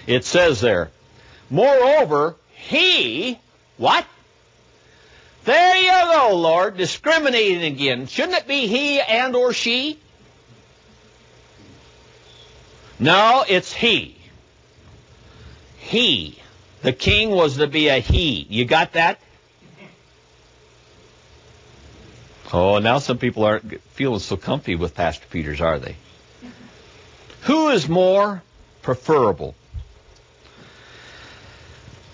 It says there, moreover, he, what? There you go, Lord, discriminating again. Shouldn't it be he and or she? No, it's he. He. The king was to be a he. You got that? Oh, now some people aren't feeling so comfy with Pastor Peters, are they? Who is more preferable?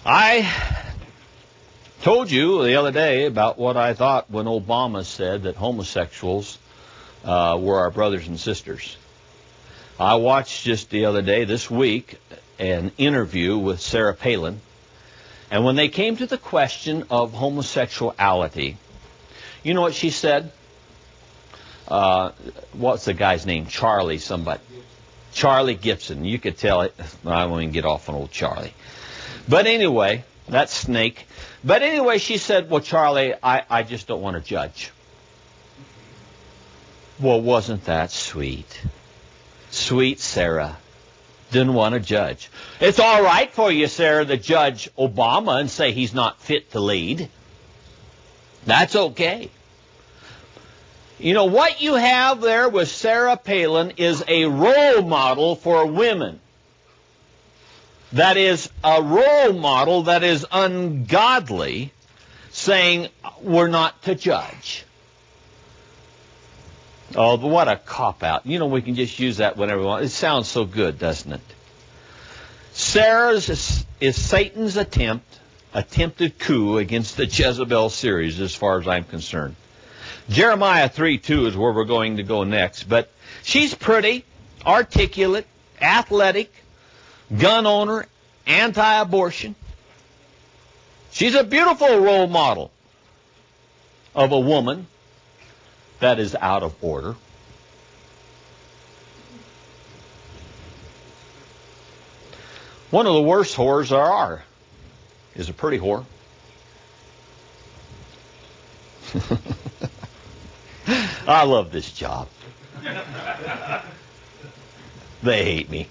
I told you the other day about what I thought when Obama said that homosexuals were our brothers and sisters. I watched just the other day, this week, an interview with Sarah Palin. And when they came to the question of homosexuality, you know what she said? What's the guy's name? Charlie somebody. Charlie Gibson. You could tell it. I won't even get off on old Charlie. But anyway, that snake. But anyway, she said, well, Charlie, I just don't want to judge. Well, wasn't that sweet? Sweet Sarah. Didn't want to judge. It's all right for you, Sarah, to judge Obama and say he's not fit to lead. That's okay. You know, what you have there with Sarah Palin is a role model for women. That is a role model that is ungodly, saying we're not to judge. Oh, but what a cop-out. You know, we can just use that whenever we want. It sounds so good, doesn't it? Sarah's is Satan's attempted coup against the Jezebel series, as far as I'm concerned. Jeremiah 3:2 is where we're going to go next. But she's pretty, articulate, athletic, gun owner, anti-abortion. She's a beautiful role model of a woman that is out of order. One of the worst whores there are is a pretty whore. I love this job. They hate me.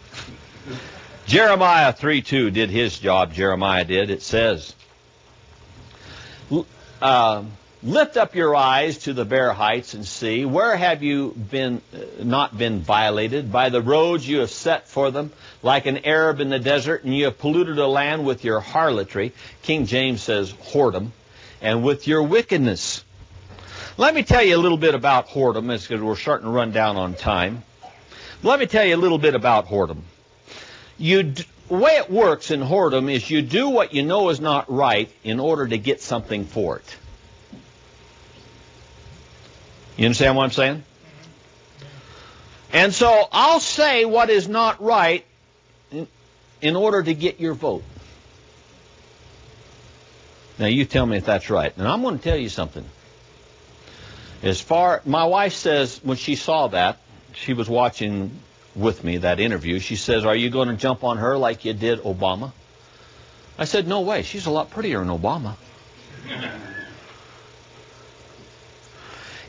Jeremiah 3:2 did his job. Jeremiah did. It says, lift up your eyes to the bare heights and see, where have you not been violated? By the roads you have set for them, like an Arab in the desert, and you have polluted the land with your harlotry. King James says whoredom, and with your wickedness. Let me tell you a little bit about whoredom, because we're starting to run down on time. Let me tell you a little bit about whoredom. The way it works in whoredom is you do what you know is not right in order to get something for it. You understand what I'm saying? And so I'll say what is not right in order to get your vote. Now you tell me if that's right. And I'm going to tell you something. My wife says when she saw that, she was watching with me that interview, she says, are you going to jump on her like you did Obama? I said, no way. She's a lot prettier than Obama.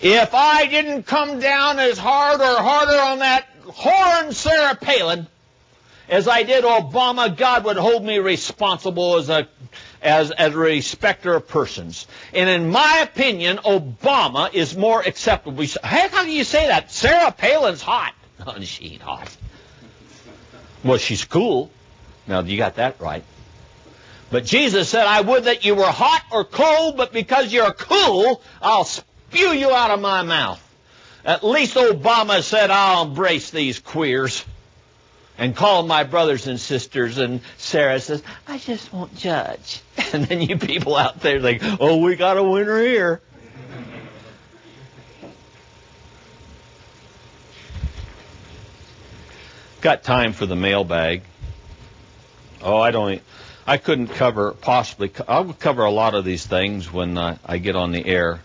If I didn't come down as hard or harder on that whore Sarah Palin as I did Obama, God would hold me responsible as a respecter of persons. And in my opinion, Obama is more acceptable. How can you say that? Sarah Palin's hot. No, she ain't hot. Well, she's cool. Now, you got that right. But Jesus said, I would that you were hot or cold, but because you're cool, I'll spew you out of my mouth. At least Obama said, I'll embrace these queers and call them my brothers and sisters. And Sarah says, I just won't judge. And then you people out there think, oh, we got a winner here. Got time for the mailbag. Oh, I couldn't cover, I would cover a lot of these things when I get on the air.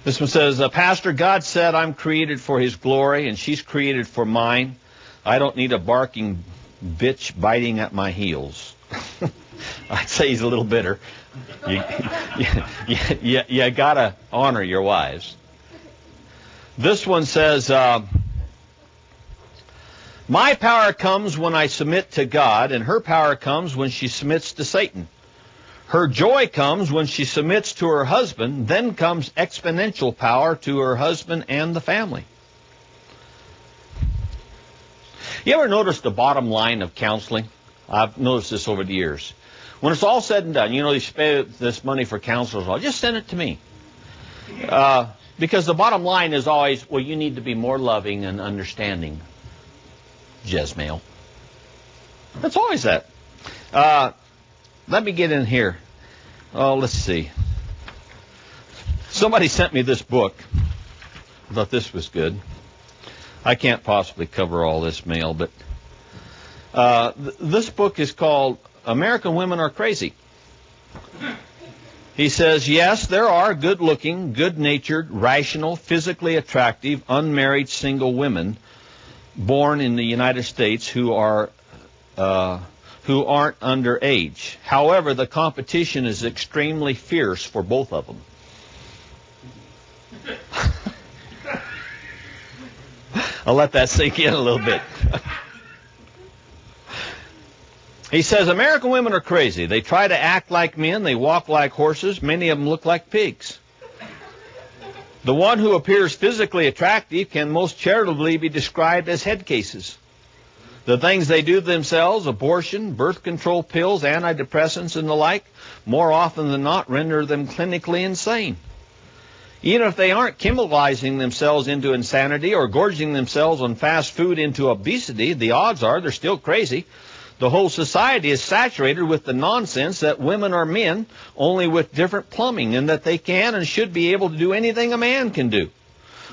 This one says, Pastor, God said I'm created for his glory and she's created for mine. I don't need a barking bitch biting at my heels. I'd say he's a little bitter. You got to honor your wives. This one says, My power comes when I submit to God, and her power comes when she submits to Satan. Her joy comes when she submits to her husband, then comes exponential power to her husband and the family. You ever notice the bottom line of counseling? I've noticed this over the years. When it's all said and done, you spend this money for counselors, I'll just send it to me. Because the bottom line is always, well, you need to be more loving and understanding. Jezmail. It's always that. Let me get in here. Oh, let's see. Somebody sent me this book. I thought this was good. I can't possibly cover all this mail, but this book is called American Women Are Crazy. He says, yes, there are good-looking, good-natured, rational, physically attractive, unmarried single women born in the United States who aren't underage. However, the competition is extremely fierce for both of them. I'll let that sink in a little bit. He says, American women are crazy. They try to act like men. They walk like horses. Many of them look like pigs. The one who appears physically attractive can most charitably be described as head cases. The things they do to themselves, abortion, birth control pills, antidepressants, and the like, more often than not render them clinically insane. Even if they aren't chemicalizing themselves into insanity or gorging themselves on fast food into obesity, the odds are they're still crazy. The whole society is saturated with the nonsense that women are men, only with different plumbing, and that they can and should be able to do anything a man can do.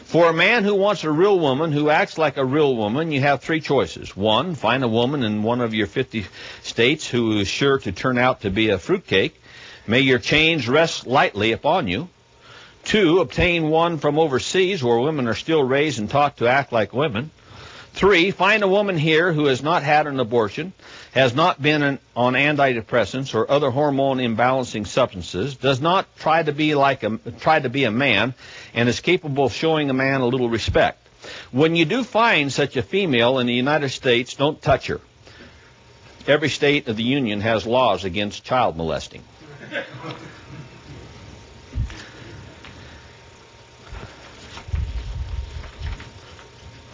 For a man who wants a real woman, who acts like a real woman, you have three choices. One, find a woman in one of your 50 states who is sure to turn out to be a fruitcake. May your chains rest lightly upon you. Two, obtain one from overseas where women are still raised and taught to act like women. Three, find a woman here who has not had an abortion, has not been on antidepressants or other hormone imbalancing substances, does not try to be a man, and is capable of showing a man a little respect. When you do find such a female in the United States, don't touch her. Every state of the Union has laws against child molesting.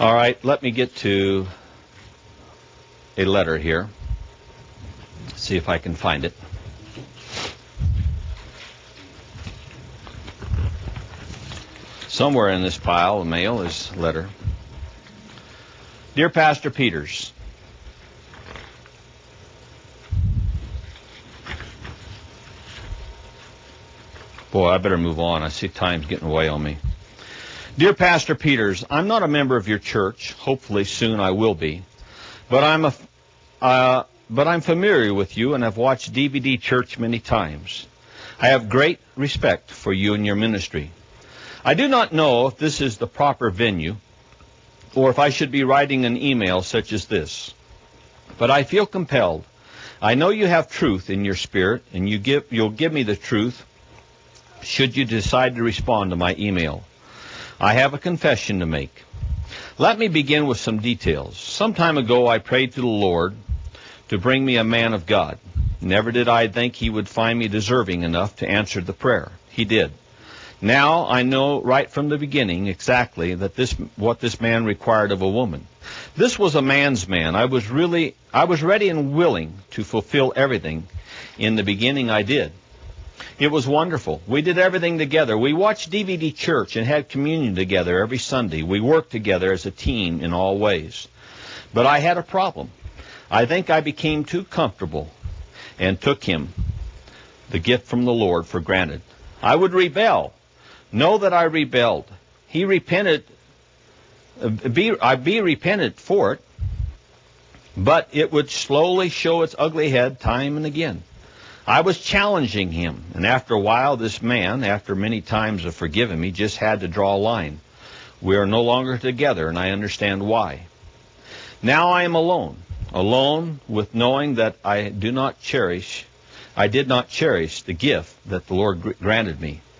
All right, let me get to a letter here. See if I can find it. Somewhere in this pile of mail is a letter. Dear Pastor Peters, boy, I better move on. I see time's getting away on me. Dear Pastor Peters, I'm not a member of your church. Hopefully soon I will be. But I'm familiar with you and have watched DVD Church many times. I have great respect for you and your ministry. I do not know if this is the proper venue or if I should be writing an email such as this. But I feel compelled. I know you have truth in your spirit, and you'll give me the truth should you decide to respond to my email. I have a confession to make. Let me begin with some details. Some time ago I prayed to the Lord to bring me a man of God. Never did I think he would find me deserving enough to answer the prayer. He did. Now I know right from the beginning exactly that what this man required of a woman. This was a man's man. I was ready and willing to fulfill everything. In the beginning I did. It was wonderful. We did everything together. We watched DVD Church and had communion together every Sunday. We worked together as a team in all ways. But I had a problem. I think I became too comfortable and took him, the gift from the Lord, for granted. I would rebel. Know that I rebelled. He repented. I'd be repentant for it, but it would slowly show its ugly head time and again. I was challenging him, and after a while, this man, after many times of forgiving me, just had to draw a line. We are no longer together, and I understand why. Now I am alone with knowing that I did not cherish the gift that the Lord granted me.